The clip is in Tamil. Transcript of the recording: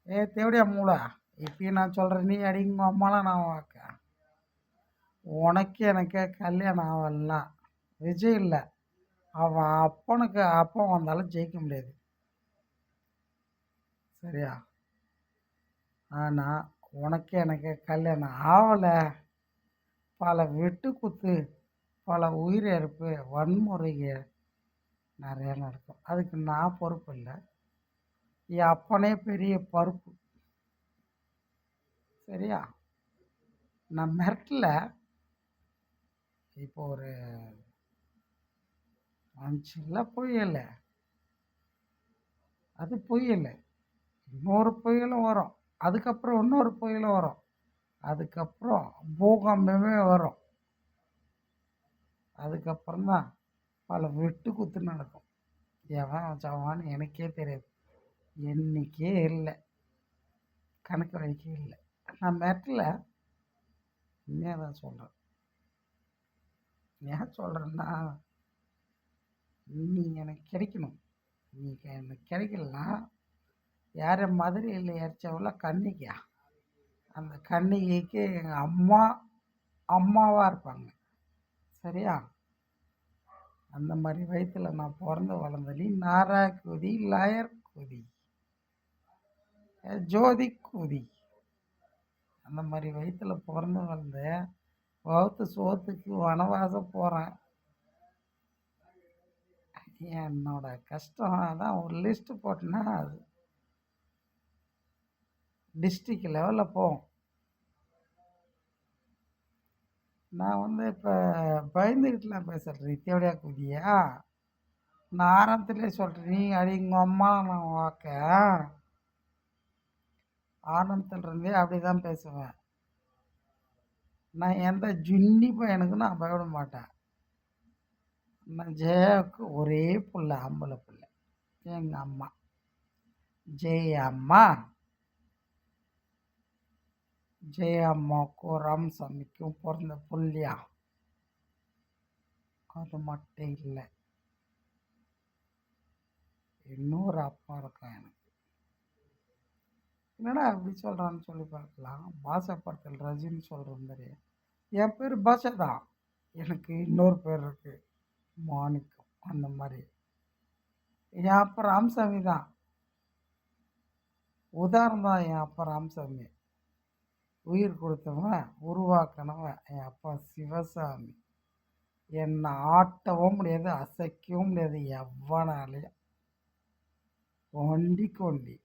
தேவடியா மூளை இப்பயும் நான் சொல்கிறேன், நீ அடிங்க அம்மாலாம் நான் வாக்க உனக்கு எனக்கு கல்யாணம் ஆகலாம். விஜய் இல்லை, அவன் அப்பனுக்கு அப்பன் வந்தாலும் ஜெயிக்க முடியாது. சரியா? ஆனால் உனக்கு எனக்கு கல்யாணம் ஆகலை. பல வெட்டு குத்து, பல உயிரிழப்பு, வன்முறைகள் நிறையா நடக்கும். அதுக்கு நான் பொறுப்பு இல்லை. என் அப்பனே பெரிய பருப்பு. சரியா? நான் மிரட்டல. இப்போ ஒரு மனுஷன்ல புயல், அது புயல். இன்னொரு புயலும் வரும், அதுக்கப்புறம் இன்னொரு புயலும் வரும், அதுக்கப்புறம் பூகம்பமே வரும். அதுக்கப்புறம் தான் பல வெட்டு குத்து நடக்கும். எவன் சவான்னு எனக்கே தெரியாது. எண்ணிக்கே இல்லை, கணக்கு வழக்கே இல்லை. நான் மிரட்டல, உண்மையாக தான் சொல்கிறேன். ஏன் சொல்கிறேன்னா, நீ எனக்கு கிடைக்கணும். நீ எனக்கு கிடைக்கலனா யார் மதுரையில் எரிச்சவள கன்னிகா, அந்த கன்னிகைக்கு எங்கள் அம்மா அம்மாவாக இருப்பாங்க. சரியா? அந்த மாதிரி வயிற்றில் நான் பிறந்து வளர்ந்த நீ நாரா கூதி, லாயர் கூதி, ஜோதி கூதி, அந்த மாதிரி வயிற்றில் பிறந்து வளர்ந்த வகுத்து சோத்துக்கு வனவாசம் போகிறேன். என்னோட கஷ்டம் தான் ஒரு லிஸ்ட்டு போட்டேன்னா அது டிஸ்ட்ரிக்ட் லெவலில் போகும். நான் இப்போ பயந்துக்கிட்டுலாம் பேசுகிறேன். தேவடியா குதியா, நான் ஆரம்பத்திலே சொல்கிறேன், நீ அடிங்க அம்மா நான் வாக்க ஆரம்பத்துலேருந்தே அப்படி தான் பேசுவேன். நான் எந்த ஜுன்னி பையனுக்கும் நான் பயப்பட மாட்டேன். நான் ஜெயாவுக்கு ஒரே பிள்ளை, ஆம்பளை பிள்ளை, எங்கள் அம்மா ஜெயம்மா. ஜெயம்மாவுக்கும் ராமசாமிக்கும் பிறந்த புள்ளியா, அது மட்டும் இல்லை, இன்னொரு அப்பா இருக்கும் எனக்கு. என்னடா அப்படி சொல்கிறான்னு சொல்லி பார்க்கலாம். பாஷா படத்தில் ரஜினி சொல்கிற மாதிரி என் பேர் பாஷா தான், எனக்கு இன்னொரு பேர் இருக்குது மாணிக்கம். அந்த மாதிரி என் அப்பா ராமசாமி தான், உதாரணம் தான். என் அப்பா ராமசாமி உயிர் கொடுத்தவன், உருவாக்கினவன் என் அப்பா சிவசாமி. என்னை ஆட்டவும் முடியாது, அசைக்கவும் முடியாது எவ்வளோ ஒண்டி கொண்டி.